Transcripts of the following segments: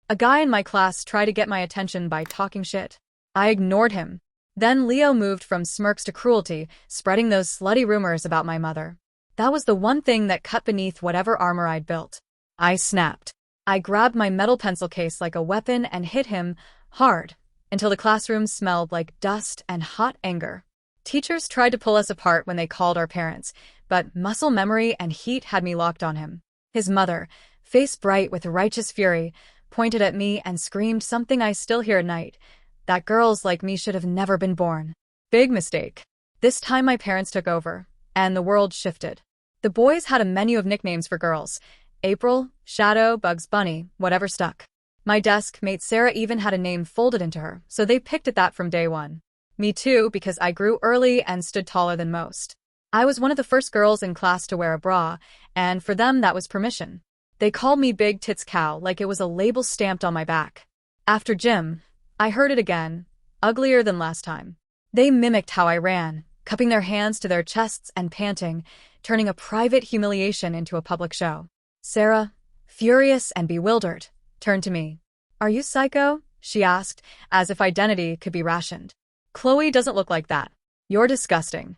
A guy in my class tried to get my attention by talking shit. I ignored him. Then Leo moved from smirks to cruelty, spreading those slutty rumors about my mother. That was the one thing that cut beneath whatever armor I'd built. I snapped. I grabbed my metal pencil case like a weapon and hit him hard until the classroom smelled like dust and hot anger. Teachers tried to pull us apart when they called our parents, but muscle memory and heat had me locked on him. His mother, face bright with righteous fury, pointed at me and screamed something I still hear at night, that girls like me should have never been born. Big mistake. This time my parents took over, and the world shifted. The boys had a menu of nicknames for girls: April, Shadow, Bugs Bunny, whatever stuck. My desk mate Sarah even had a name folded into her, so they picked at that from day one. Me too, because I grew early and stood taller than most. I was one of the first girls in class to wear a bra, and for them that was permission. They called me Big Tits Cow like it was a label stamped on my back. After gym, I heard it again, uglier than last time. They mimicked how I ran, cupping their hands to their chests and panting, turning a private humiliation into a public show. Sarah, furious and bewildered, turned to me. "Are you psycho?" she asked, as if identity could be rationed. "Chloe doesn't look like that. You're disgusting."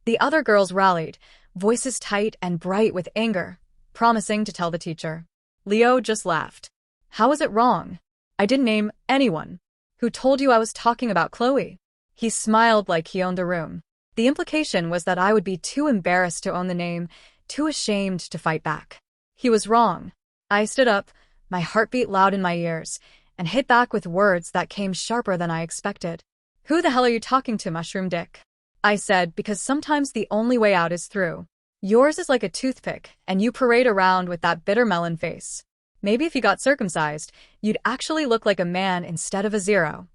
The other girls rallied, voices tight and bright with anger, promising to tell the teacher. Leo just laughed. "How is it wrong? I didn't name anyone. Who told you I was talking about Chloe?" He smiled like he owned the room. The implication was that I would be too embarrassed to own the name, too ashamed to fight back. He was wrong. I stood up, my heartbeat loud in my ears, and hit back with words that came sharper than I expected. "Who the hell are you talking to, mushroom dick?" I said, because sometimes the only way out is through. "Yours is like a toothpick, and you parade around with that bitter melon face. Maybe if you got circumcised, you'd actually look like a man instead of a zero."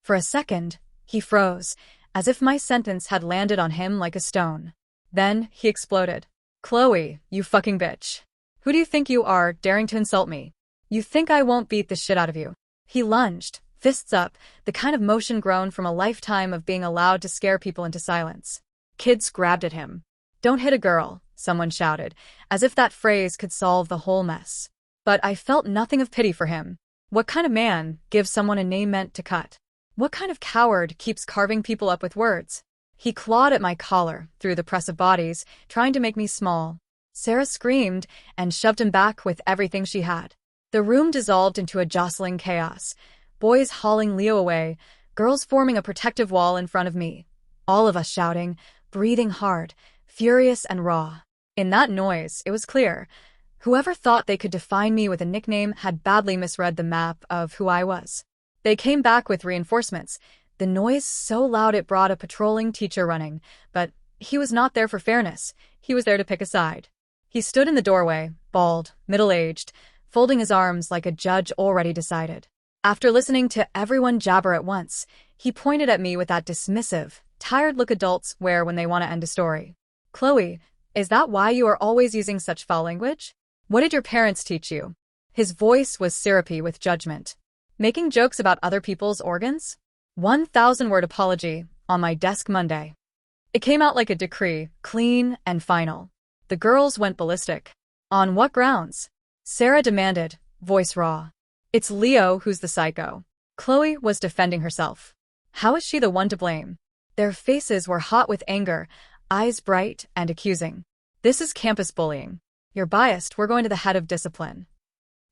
For a second, he froze, as if my sentence had landed on him like a stone. Then he exploded. "Chloe, you fucking bitch. Who do you think you are, daring to insult me? You think I won't beat the shit out of you?" He lunged, fists up, the kind of motion grown from a lifetime of being allowed to scare people into silence. Kids grabbed at him. "Don't hit a girl," someone shouted, as if that phrase could solve the whole mess. But I felt nothing of pity for him. What kind of man gives someone a name meant to cut? What kind of coward keeps carving people up with words? He clawed at my collar through the press of bodies, trying to make me small. Sarah screamed and shoved him back with everything she had. The room dissolved into a jostling chaos. Boys hauling Leo away, girls forming a protective wall in front of me. All of us shouting, breathing hard, furious and raw. In that noise, it was clear. Whoever thought they could define me with a nickname had badly misread the map of who I was. They came back with reinforcements, the noise so loud it brought a patrolling teacher running, but he was not there for fairness. He was there to pick a side. He stood in the doorway, bald, middle-aged, folding his arms like a judge already decided. After listening to everyone jabber at once, he pointed at me with that dismissive, tired look adults wear when they want to end a story. "Chloe, is that why you are always using such foul language? What did your parents teach you?" His voice was syrupy with judgment. "Making jokes about other people's organs?" 1,000-word apology on my desk Monday. It came out like a decree, clean and final. The girls went ballistic. "On what grounds?" Sarah demanded, voice raw. "It's Leo who's the psycho." Chloe was defending herself. How is she the one to blame? Their faces were hot with anger, eyes bright and accusing. "This is campus bullying. You're biased, we're going to the head of discipline."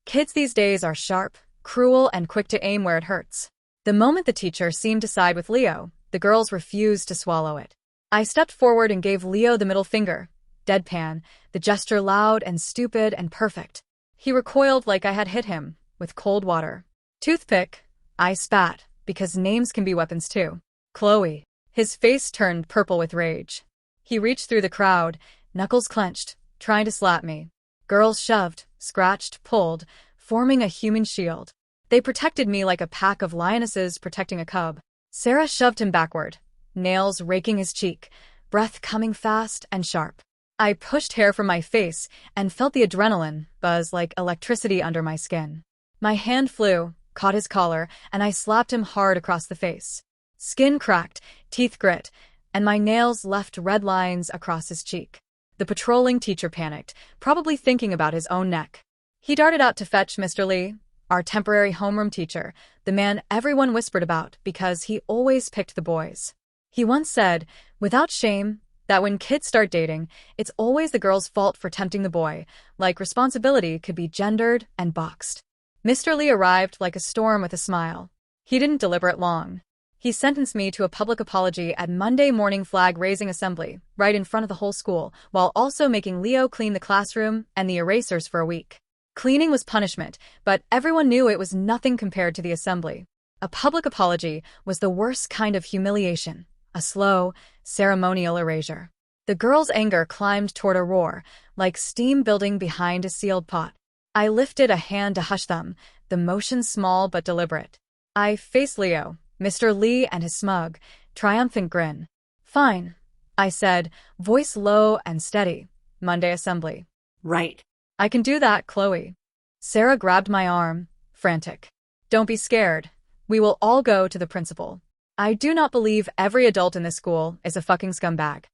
Kids these days are sharp, cruel, and quick to aim where it hurts. The moment the teacher seemed to side with Leo, the girls refused to swallow it. I stepped forward and gave Leo the middle finger. Deadpan, the gesture loud and stupid and perfect. He recoiled like I had hit him, with cold water. "Toothpick," I spat, because names can be weapons too. "Chloe." His face turned purple with rage. He reached through the crowd, knuckles clenched, trying to slap me. Girls shoved, scratched, pulled, forming a human shield. They protected me like a pack of lionesses protecting a cub. Sarah shoved him backward, nails raking his cheek, breath coming fast and sharp. I pushed hair from my face and felt the adrenaline buzz like electricity under my skin. My hand flew, caught his collar, and I slapped him hard across the face. Skin cracked, teeth grit, and my nails left red lines across his cheek. The patrolling teacher panicked, probably thinking about his own neck. He darted out to fetch Mr. Lee. our temporary homeroom teacher, the man everyone whispered about because he always picked the boys. He once said, without shame, that when kids start dating, it's always the girl's fault for tempting the boy, like responsibility could be gendered and boxed. Mr. Lee arrived like a storm with a smile. He didn't deliberate long. He sentenced me to a public apology at Monday morning flag-raising assembly, right in front of the whole school, while also making Leo clean the classroom and the erasers for a week. Cleaning was punishment, but everyone knew it was nothing compared to the assembly. A public apology was the worst kind of humiliation, a slow, ceremonial erasure. The girls' anger climbed toward a roar, like steam building behind a sealed pot. I lifted a hand to hush them, the motion small but deliberate. I faced Leo, Mr. Lee and his smug, triumphant grin. Fine, I said, voice low and steady. Monday assembly. Right. I can do that, Chloe. Sarah grabbed my arm, frantic. Don't be scared. We will all go to the principal. I do not believe every adult in this school is a fucking scumbag.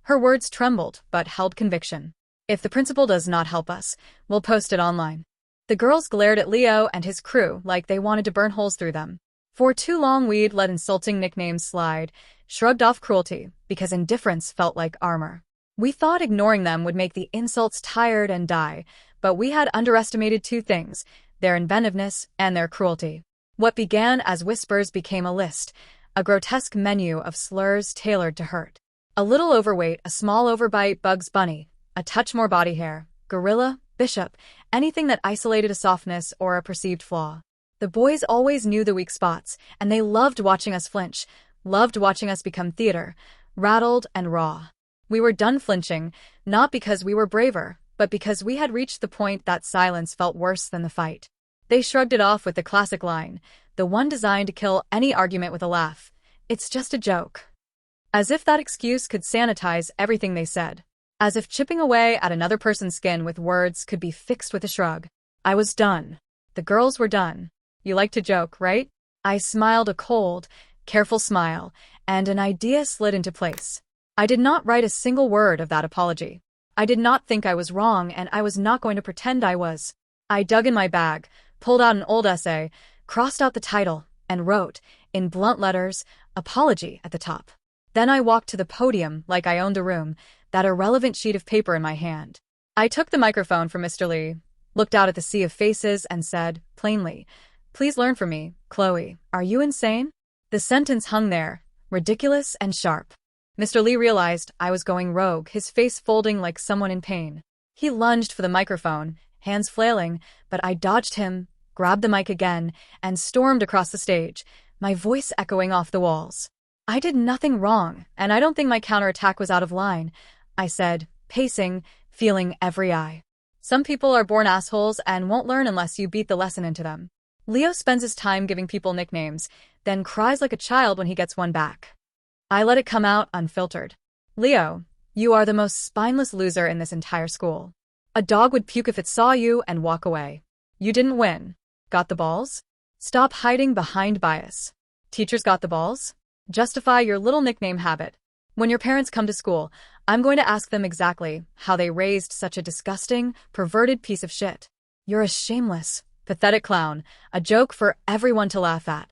Her words trembled, but held conviction. If the principal does not help us, we'll post it online. The girls glared at Leo and his crew like they wanted to burn holes through them. For too long we'd let insulting nicknames slide, shrugged off cruelty, because indifference felt like armor. We thought ignoring them would make the insults tired and die, but we had underestimated two things, their inventiveness and their cruelty. What began as whispers became a list, a grotesque menu of slurs tailored to hurt. A little overweight, a small overbite, Bugs Bunny, a touch more body hair, gorilla, bishop, anything that isolated a softness or a perceived flaw. The boys always knew the weak spots, and they loved watching us flinch, loved watching us become theater, rattled and raw. We were done flinching, not because we were braver, but because we had reached the point that silence felt worse than the fight. They shrugged it off with the classic line, the one designed to kill any argument with a laugh. It's just a joke. As if that excuse could sanitize everything they said. As if chipping away at another person's skin with words could be fixed with a shrug. I was done. The girls were done. You like to joke, right? I smiled a cold, careful smile, and an idea slid into place. I did not write a single word of that apology. I did not think I was wrong, and I was not going to pretend I was. I dug in my bag, pulled out an old essay, crossed out the title, and wrote, in blunt letters, apology at the top. Then I walked to the podium like I owned the room, that irrelevant sheet of paper in my hand. I took the microphone from Mr. Lee, looked out at the sea of faces, and said, plainly, please learn from me, Chloe. Are you insane? The sentence hung there, ridiculous and sharp. Mr. Lee realized I was going rogue, his face folding like someone in pain. He lunged for the microphone, hands flailing, but I dodged him, grabbed the mic again, and stormed across the stage, my voice echoing off the walls. I did nothing wrong, and I don't think my counterattack was out of line, I said, pacing, feeling every eye. Some people are born assholes and won't learn unless you beat the lesson into them. Leo spends his time giving people nicknames, then cries like a child when he gets one back. I let it come out unfiltered. Leo, you are the most spineless loser in this entire school. A dog would puke if it saw you and walk away. You didn't win. Got the balls? Stop hiding behind bias. Teachers got the balls? Justify your little nickname habit. When your parents come to school, I'm going to ask them exactly how they raised such a disgusting, perverted piece of shit. You're a shameless, pathetic clown, a joke for everyone to laugh at.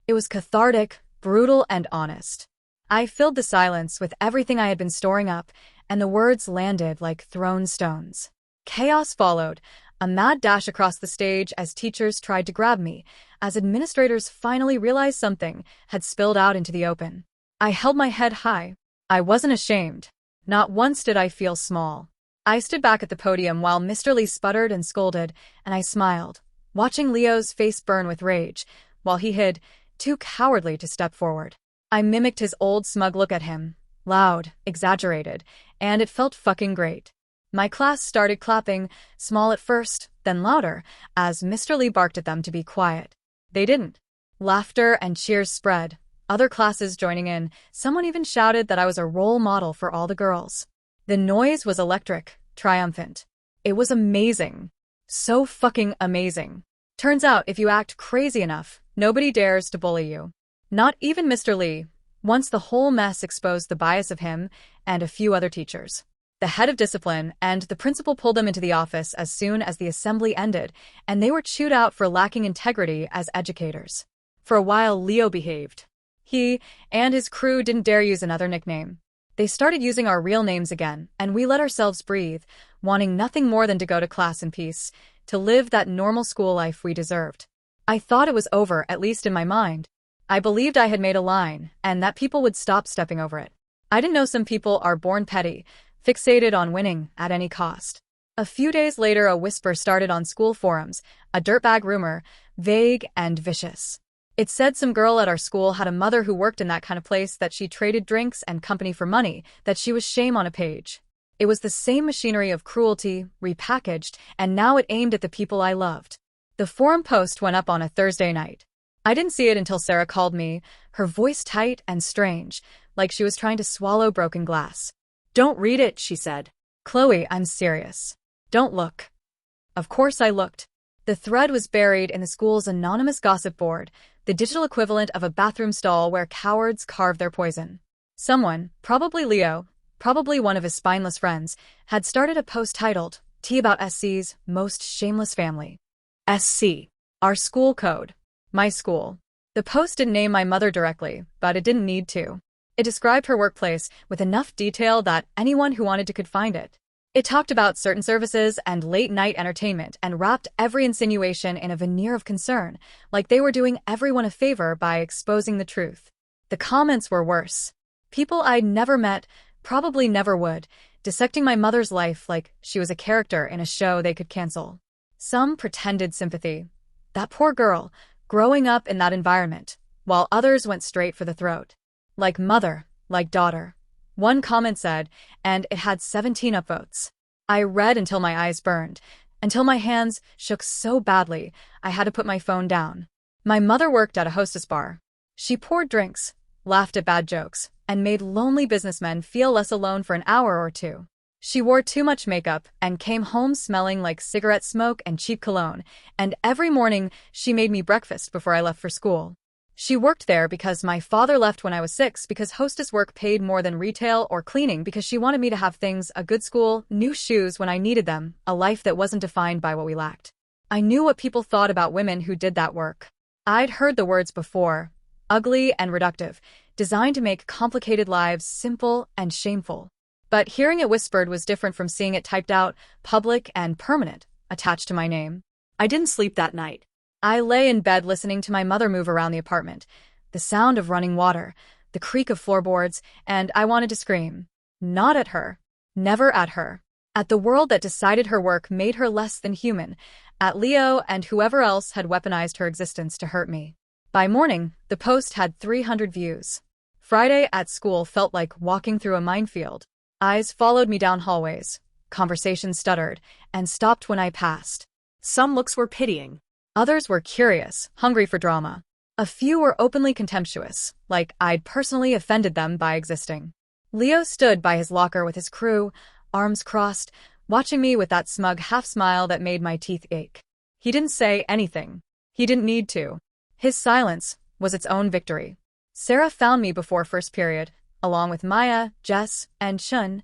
It was cathartic, brutal, and honest. I filled the silence with everything I had been storing up, and the words landed like thrown stones. Chaos followed, a mad dash across the stage as teachers tried to grab me, as administrators finally realized something had spilled out into the open. I held my head high. I wasn't ashamed. Not once did I feel small. I stood back at the podium while Mr. Lee sputtered and scolded, and I smiled, watching Leo's face burn with rage, while he hid, too cowardly to step forward. I mimicked his old smug look at him, loud, exaggerated, and it felt fucking great. My class started clapping, small at first, then louder, as Mr. Lee barked at them to be quiet. They didn't. Laughter and cheers spread, other classes joining in. Someone even shouted that I was a role model for all the girls. The noise was electric, triumphant. It was amazing. So fucking amazing. Turns out if you act crazy enough, nobody dares to bully you. Not even Mr. Lee, once the whole mess exposed the bias of him and a few other teachers. the head of discipline, and the principal pulled them into the office as soon as the assembly ended, and they were chewed out for lacking integrity as educators. For a while, Leo behaved. He and his crew didn't dare use another nickname. They started using our real names again, and we let ourselves breathe, wanting nothing more than to go to class in peace, to live that normal school life we deserved. I thought it was over, at least in my mind. I believed I had made a line, and that people would stop stepping over it. I didn't know some people are born petty, fixated on winning at any cost. A few days later, a whisper started on school forums, a dirtbag rumor, vague and vicious. It said some girl at our school had a mother who worked in that kind of place, that she traded drinks and company for money, that she was shame on a page. It was the same machinery of cruelty, repackaged, and now it aimed at the people I loved. The forum post went up on a Thursday night. I didn't see it until Sarah called me, her voice tight and strange, like she was trying to swallow broken glass. "Don't read it," she said. "Chloe, I'm serious. Don't look." Of course I looked. The thread was buried in the school's anonymous gossip board, the digital equivalent of a bathroom stall where cowards carve their poison. Someone, probably Leo, probably one of his spineless friends, had started a post titled, "Tea about SC's most shameless family." SC. Our school code. My school. The post didn't name my mother directly, but it didn't need to. It described her workplace with enough detail that anyone who wanted to could find it. It talked about certain services and late-night entertainment and wrapped every insinuation in a veneer of concern, like they were doing everyone a favor by exposing the truth. The comments were worse. People I'd never met, probably never would, dissecting my mother's life like she was a character in a show they could cancel. Some pretended sympathy. That poor girl, growing up in that environment, while others went straight for the throat. Like mother, like daughter. One comment said, and it had 17 upvotes. I read until my eyes burned, until my hands shook so badly I had to put my phone down. My mother worked at a hostess bar. She poured drinks, laughed at bad jokes, and made lonely businessmen feel less alone for an hour or two. She wore too much makeup and came home smelling like cigarette smoke and cheap cologne, and every morning she made me breakfast before I left for school. She worked there because my father left when I was 6, because hostess work paid more than retail or cleaning, because she wanted me to have things, a good school, new shoes when I needed them, a life that wasn't defined by what we lacked. I knew what people thought about women who did that work. I'd heard the words before, ugly and reductive, designed to make complicated lives simple and shameful. But hearing it whispered was different from seeing it typed out, public and permanent, attached to my name. I didn't sleep that night. I lay in bed listening to my mother move around the apartment, the sound of running water, the creak of floorboards, and I wanted to scream. Not at her. Never at her. At the world that decided her work made her less than human, at Leo and whoever else had weaponized her existence to hurt me. By morning, the post had 300 views. Friday at school felt like walking through a minefield. Eyes followed me down hallways. Conversations stuttered and stopped when I passed. Some looks were pitying. Others were curious, hungry for drama. A few were openly contemptuous, like I'd personally offended them by existing. Leo stood by his locker with his crew, arms crossed, watching me with that smug half-smile that made my teeth ache. He didn't say anything. He didn't need to. His silence was its own victory. Sarah found me before first period, along with Maya, Jess, and Chun,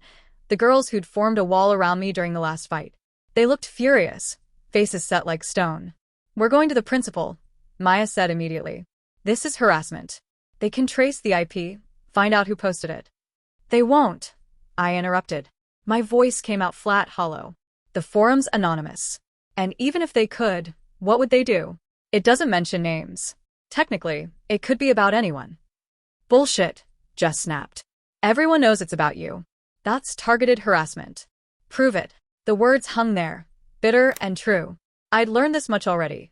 the girls who'd formed a wall around me during the last fight. They looked furious, faces set like stone. "We're going to the principal," Maya said immediately. "This is harassment. They can trace the IP, find out who posted it." "They won't," I interrupted. My voice came out flat, hollow. "The forum's anonymous. And even if they could, what would they do? It doesn't mention names. Technically, it could be about anyone." "Bullshit," Jess snapped. "Everyone knows it's about you. That's targeted harassment. Prove it." The words hung there, bitter and true. I'd learned this much already.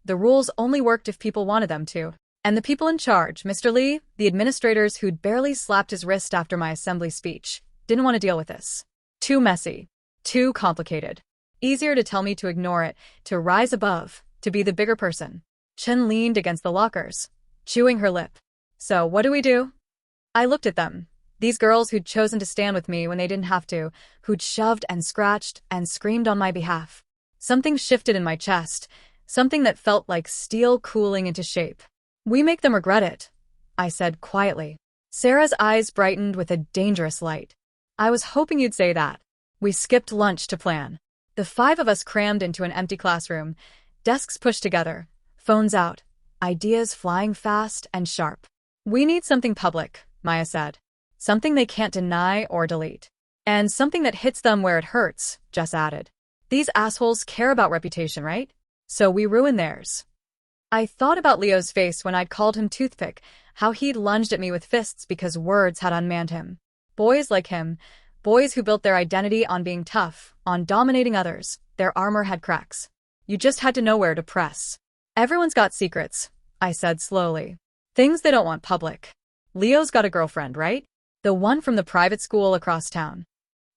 The rules only worked if people wanted them to. And the people in charge, Mr. Lee, the administrators who'd barely slapped his wrist after my assembly speech, didn't want to deal with this. Too messy. Too complicated. Easier to tell me to ignore it, to rise above, to be the bigger person. Chen leaned against the lockers, chewing her lip. "So what do?" I looked at them. These girls who'd chosen to stand with me when they didn't have to, who'd shoved and scratched and screamed on my behalf. Something shifted in my chest, something that felt like steel cooling into shape. "We make them regret it," I said quietly. Sarah's eyes brightened with a dangerous light. I was hoping you'd say that. We skipped lunch to plan. The five of us crammed into an empty classroom, desks pushed together, phones out, ideas flying fast and sharp. We need something public, Maya said. Something they can't deny or delete. And something that hits them where it hurts, Jess added. These assholes care about reputation, right? So we ruin theirs. I thought about Leo's face when I'd called him toothpick, how he'd lunged at me with fists because words had unmanned him. Boys like him, boys who built their identity on being tough, on dominating others, their armor had cracks. You just had to know where to press. Everyone's got secrets, I said slowly. Things they don't want public. Leo's got a girlfriend, right? The one from the private school across town.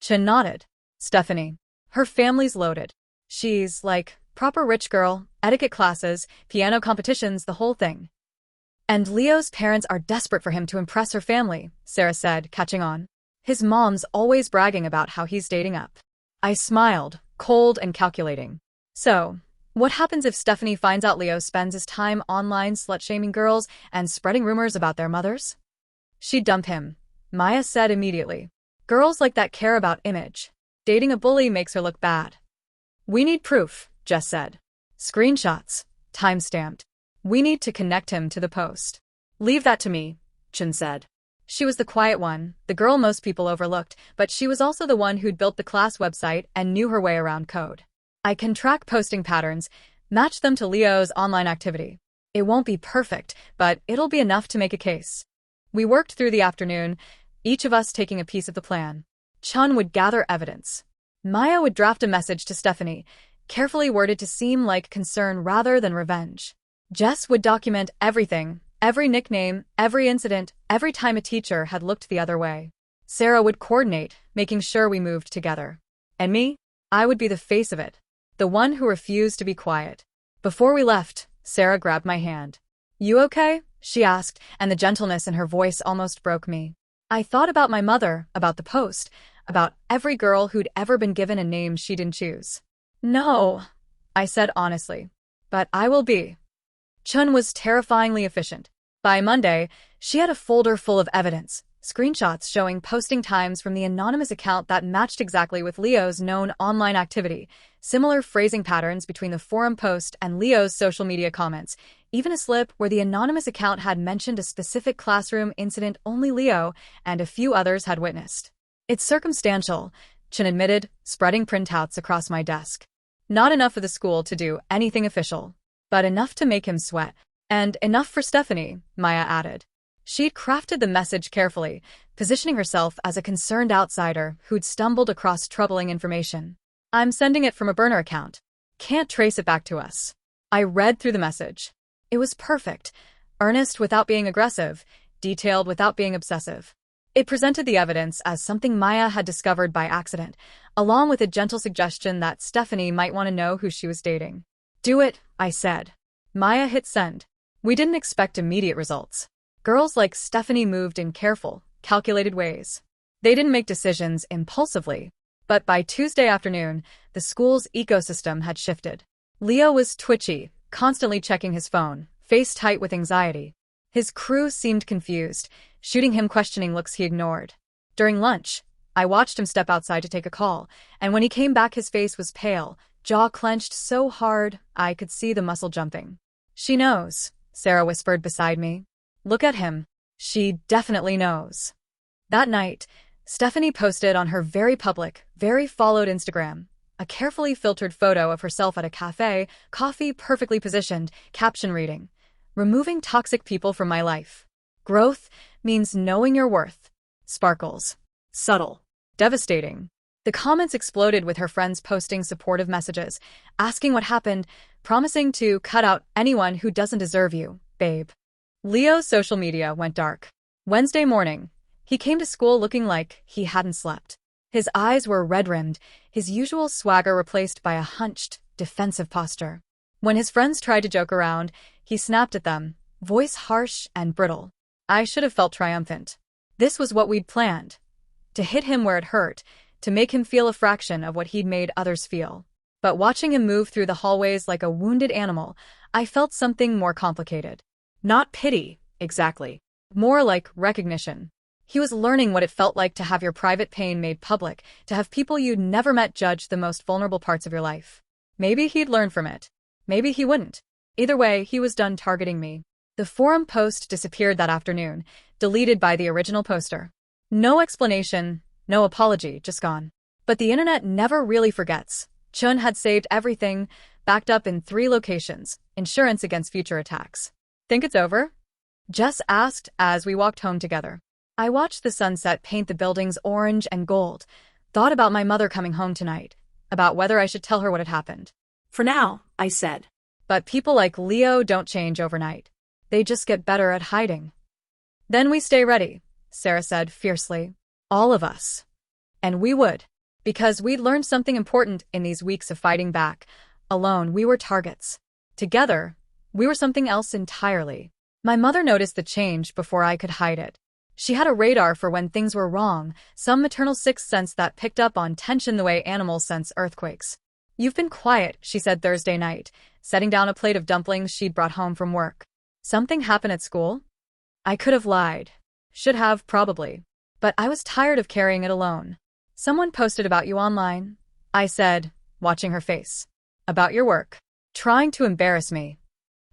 Chen nodded. Stephanie. Her family's loaded. She's, like, proper rich girl, etiquette classes, piano competitions, the whole thing. And Leo's parents are desperate for him to impress her family, Sarah said, catching on. His mom's always bragging about how he's dating up. I smiled, cold and calculating. So, what happens if Stephanie finds out Leo spends his time online slut-shaming girls and spreading rumors about their mothers? She'd dump him, Maya said immediately. Girls like that care about image. Dating a bully makes her look bad. We need proof, Jess said. Screenshots, time-stamped. We need to connect him to the post. Leave that to me, Chen said. She was the quiet one, the girl most people overlooked, but she was also the one who'd built the class website and knew her way around code. I can track posting patterns, match them to Leo's online activity. It won't be perfect, but it'll be enough to make a case. We worked through the afternoon, each of us taking a piece of the plan. Chun would gather evidence. Maya would draft a message to Stephanie, carefully worded to seem like concern rather than revenge. Jess would document everything, every nickname, every incident, every time a teacher had looked the other way. Sarah would coordinate, making sure we moved together. And me? I would be the face of it. The one who refused to be quiet. Before we left, Sarah grabbed my hand. You okay? She asked, and the gentleness in her voice almost broke me. I thought about my mother, about the post, about every girl who'd ever been given a name she didn't choose. No, I said honestly. But I will be. Chun was terrifyingly efficient. By Monday, she had a folder full of evidence, screenshots showing posting times from the anonymous account that matched exactly with Leo's known online activity, similar phrasing patterns between the forum post and Leo's social media comments, even a slip where the anonymous account had mentioned a specific classroom incident only Leo and a few others had witnessed. It's circumstantial, Chen admitted, spreading printouts across my desk. Not enough for the school to do anything official, but enough to make him sweat. And enough for Stephanie, Maya added. She'd crafted the message carefully, positioning herself as a concerned outsider who'd stumbled across troubling information. I'm sending it from a burner account. Can't trace it back to us. I read through the message. It was perfect, earnest without being aggressive, detailed without being obsessive. It presented the evidence as something Maya had discovered by accident, along with a gentle suggestion that Stephanie might want to know who she was dating. Do it, I said. Maya hit send. We didn't expect immediate results. Girls like Stephanie moved in careful, calculated ways. They didn't make decisions impulsively. But by Tuesday afternoon, the school's ecosystem had shifted. Leo was twitchy, constantly checking his phone, face tight with anxiety. His crew seemed confused, shooting him questioning looks he ignored. During lunch, I watched him step outside to take a call, and when he came back his face was pale, jaw clenched so hard I could see the muscle jumping. She knows, Sarah whispered beside me. Look at him. She definitely knows. That night, Stephanie posted on her very public, very followed Instagram, a carefully filtered photo of herself at a cafe, coffee perfectly positioned, caption reading, "Removing toxic people from my life. Growth means knowing your worth." Sparkles. Subtle. Devastating. The comments exploded with her friends posting supportive messages, asking what happened, promising to cut out anyone who doesn't deserve you, babe. Leo's social media went dark. Wednesday morning, he came to school looking like he hadn't slept. His eyes were red-rimmed, his usual swagger replaced by a hunched, defensive posture. When his friends tried to joke around, he snapped at them, voice harsh and brittle. I should have felt triumphant. This was what we'd planned. To hit him where it hurt, to make him feel a fraction of what he'd made others feel. But watching him move through the hallways like a wounded animal, I felt something more complicated. Not pity, exactly. More like recognition. He was learning what it felt like to have your private pain made public, to have people you'd never met judge the most vulnerable parts of your life. Maybe he'd learn from it. Maybe he wouldn't. Either way, he was done targeting me. The forum post disappeared that afternoon, deleted by the original poster. No explanation, no apology, just gone. But the internet never really forgets. Chun had saved everything, backed up in 3 locations, insurance against future attacks. Think it's over? Jess asked as we walked home together. I watched the sunset paint the buildings orange and gold, thought about my mother coming home tonight, about whether I should tell her what had happened. For now, I said. But people like Leo don't change overnight. They just get better at hiding. Then we stay ready, Sarah said fiercely. All of us. And we would. Because we'd learned something important in these weeks of fighting back. Alone, we were targets. Together, we were something else entirely. My mother noticed the change before I could hide it. She had a radar for when things were wrong, some maternal sixth sense that picked up on tension the way animals sense earthquakes. You've been quiet, she said Thursday night, setting down a plate of dumplings she'd brought home from work. Something happened at school? I could have lied. Should have, probably. But I was tired of carrying it alone. Someone posted about you online, I said, watching her face. About your work. Trying to embarrass me.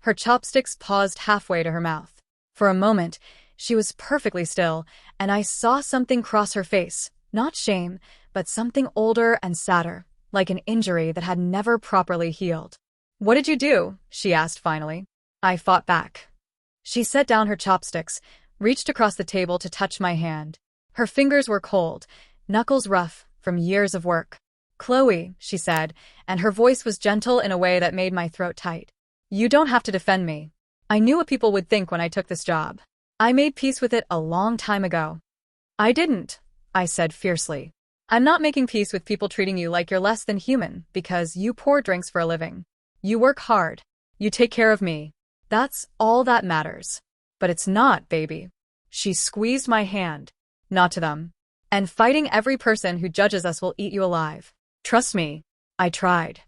Her chopsticks paused halfway to her mouth. For a moment, she was perfectly still, and I saw something cross her face. Not shame, but something older and sadder, like an injury that had never properly healed. What did you do? She asked finally. I fought back. She set down her chopsticks, reached across the table to touch my hand. Her fingers were cold, knuckles rough from years of work. Chloe, she said, and her voice was gentle in a way that made my throat tight. You don't have to defend me. I knew what people would think when I took this job. I made peace with it a long time ago. I didn't, I said fiercely. I'm not making peace with people treating you like you're less than human because you pour drinks for a living. You work hard. You take care of me. That's all that matters. But it's not, baby. She squeezed my hand. Not to them. And fighting every person who judges us will eat you alive. Trust me. I tried.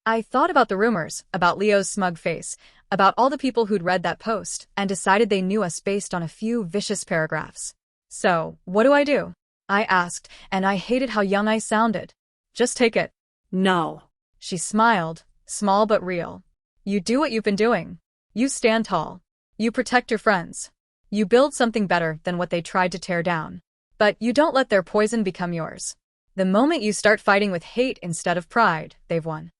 I thought about the rumors, about Leo's smug face, about all the people who'd read that post and decided they knew us based on a few vicious paragraphs. So, what do? I asked, and I hated how young I sounded. Just take it. No. She smiled, small but real. You do what you've been doing. You stand tall. You protect your friends. You build something better than what they tried to tear down. But you don't let their poison become yours. The moment you start fighting with hate instead of pride, they've won.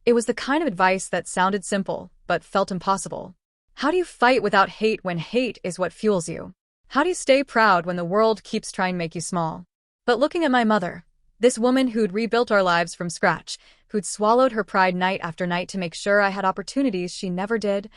It was the kind of advice that sounded simple, but felt impossible. How do you fight without hate when hate is what fuels you? How do you stay proud when the world keeps trying to make you small? But looking at my mother, this woman who'd rebuilt our lives from scratch, who'd swallowed her pride night after night to make sure I had opportunities she never did,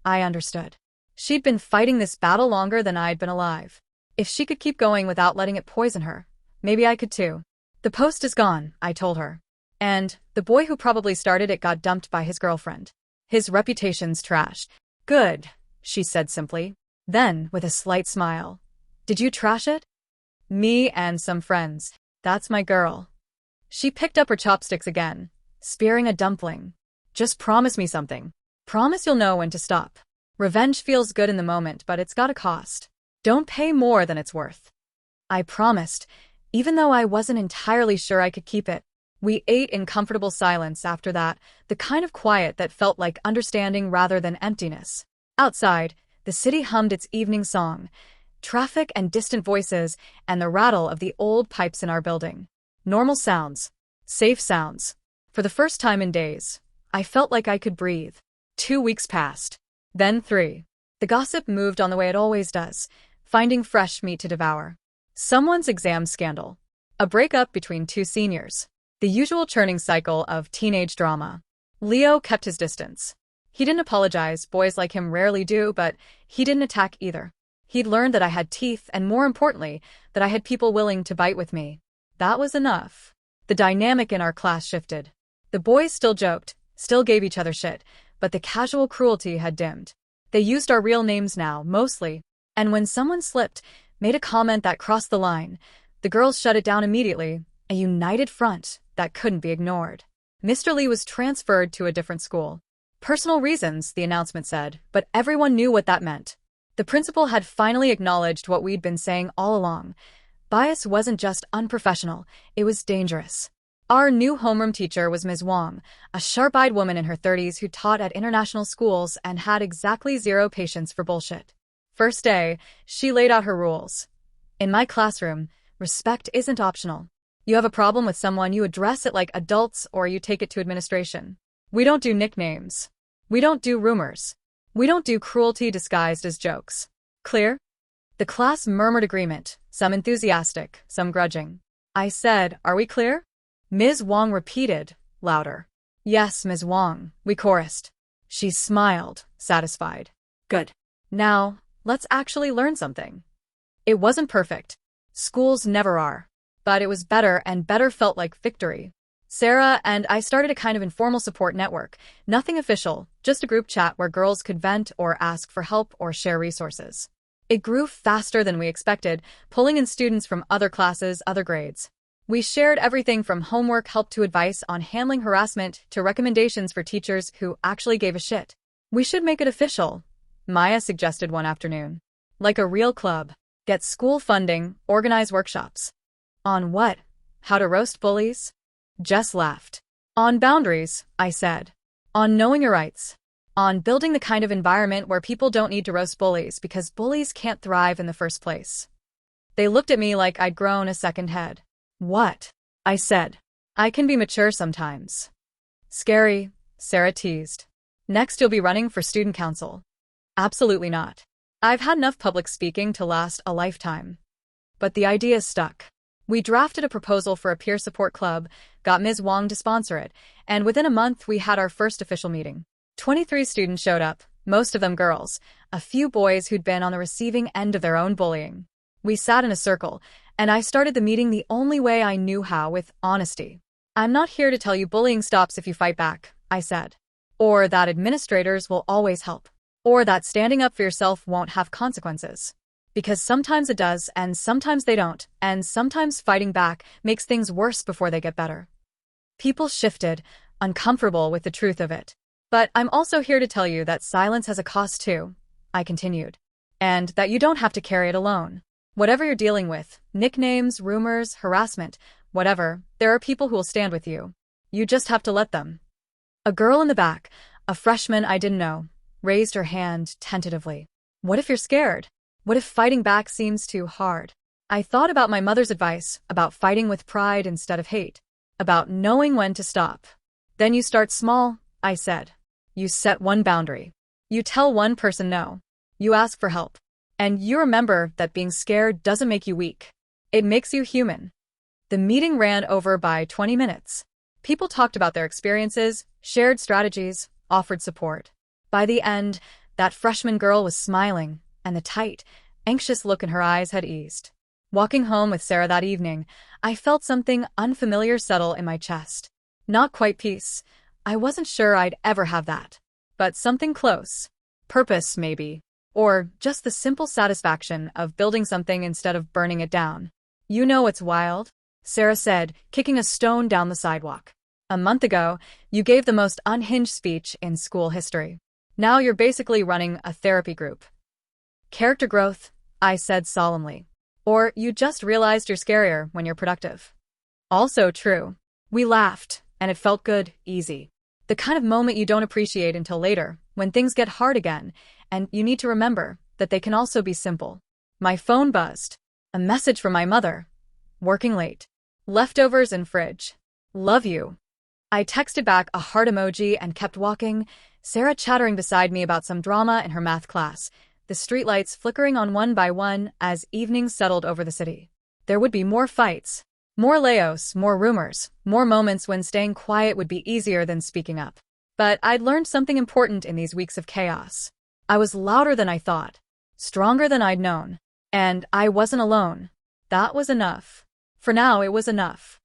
I understood. She'd been fighting this battle longer than I'd been alive. If she could keep going without letting it poison her, maybe I could too. The post is gone, I told her. And the boy who probably started it got dumped by his girlfriend. His reputation's trashed. Good, she said simply. Then, with a slight smile, did you trash it? Me and some friends. That's my girl. She picked up her chopsticks again, spearing a dumpling. Just promise me something. Promise you'll know when to stop. Revenge feels good in the moment, but it's got a cost. Don't pay more than it's worth. I promised, even though I wasn't entirely sure I could keep it. We ate in comfortable silence after that, the kind of quiet that felt like understanding rather than emptiness. Outside, the city hummed its evening song, traffic and distant voices, and the rattle of the old pipes in our building. Normal sounds. Safe sounds. For the first time in days, I felt like I could breathe. 2 weeks passed. Then 3. The gossip moved on the way it always does, finding fresh meat to devour. Someone's exam scandal. A breakup between 2 seniors. The usual churning cycle of teenage drama. Leo kept his distance. He didn't apologize, boys like him rarely do, but he didn't attack either. He'd learned that I had teeth and, more importantly, that I had people willing to bite with me. That was enough. The dynamic in our class shifted. The boys still joked, still gave each other shit, but the casual cruelty had dimmed. They used our real names now, mostly, and when someone slipped, made a comment that crossed the line, the girls shut it down immediately, a united front that couldn't be ignored. Mr. Lee was transferred to a different school. Personal reasons, the announcement said, but everyone knew what that meant. The principal had finally acknowledged what we'd been saying all along. Bias wasn't just unprofessional, it was dangerous. Our new homeroom teacher was Ms. Wong, a sharp-eyed woman in her 30s who taught at international schools and had exactly zero patience for bullshit. First day, she laid out her rules. In my classroom, respect isn't optional. You have a problem with someone, you address it like adults or you take it to administration. We don't do nicknames. We don't do rumors. We don't do cruelty disguised as jokes. Clear? The class murmured agreement, some enthusiastic, some grudging. I said, "Are we clear?" Ms. Wong repeated, louder. "Yes, Ms. Wong," we chorused. She smiled, satisfied. Good. Now, let's actually learn something. It wasn't perfect. Schools never are. But it was better, and better felt like victory. Sarah and I started a kind of informal support network. Nothing official, just a group chat where girls could vent or ask for help or share resources. It grew faster than we expected, pulling in students from other classes, other grades. We shared everything from homework help to advice on handling harassment to recommendations for teachers who actually gave a shit. We should make it official, Maya suggested one afternoon. Like a real club. Get school funding, organize workshops. On what? How to roast bullies? Jess laughed. On boundaries, I said. On knowing your rights. On building the kind of environment where people don't need to roast bullies because bullies can't thrive in the first place. They looked at me like I'd grown a second head. What? I said. I can be mature sometimes. Scary, Sarah teased. Next you'll be running for student council. Absolutely not. I've had enough public speaking to last a lifetime. But the idea stuck. We drafted a proposal for a peer support club, got Ms. Wong to sponsor it, and within a month we had our first official meeting. 23 students showed up, most of them girls, a few boys who'd been on the receiving end of their own bullying. We sat in a circle, and I started the meeting the only way I knew how, with honesty. I'm not here to tell you bullying stops if you fight back, I said. Or that administrators will always help. Or that standing up for yourself won't have consequences. Because sometimes it does, and sometimes they don't, and sometimes fighting back makes things worse before they get better. People shifted, uncomfortable with the truth of it. But I'm also here to tell you that silence has a cost too, I continued. And that you don't have to carry it alone. Whatever you're dealing with, nicknames, rumors, harassment, whatever, there are people who will stand with you. You just have to let them. A girl in the back, a freshman I didn't know, raised her hand tentatively. What if you're scared? What if fighting back seems too hard? I thought about my mother's advice, about fighting with pride instead of hate, about knowing when to stop. Then you start small, I said. You set one boundary. You tell one person no. You ask for help. And you remember that being scared doesn't make you weak. It makes you human. The meeting ran over by 20 minutes. People talked about their experiences, shared strategies, offered support. By the end, that freshman girl was smiling, and the tight, anxious look in her eyes had eased. Walking home with Sarah that evening, I felt something unfamiliar settle in my chest. Not quite peace. I wasn't sure I'd ever have that. But something close. Purpose, maybe. Or just the simple satisfaction of building something instead of burning it down. You know what's wild? Sarah said, kicking a stone down the sidewalk. A month ago, you gave the most unhinged speech in school history. Now you're basically running a therapy group. Character growth, I said solemnly. Or you just realized you're scarier when you're productive. Also true. We laughed, and it felt good, easy. The kind of moment you don't appreciate until later, when things get hard again, and you need to remember that they can also be simple. My phone buzzed. A message from my mother. Working late. Leftovers in fridge. Love you. I texted back a heart emoji and kept walking, Sarah chattering beside me about some drama in her math class, the streetlights flickering on one by one as evening settled over the city. There would be more fights. More layoffs, more rumors, more moments when staying quiet would be easier than speaking up. But I'd learned something important in these weeks of chaos. I was louder than I thought, stronger than I'd known, and I wasn't alone. That was enough. For now, it was enough.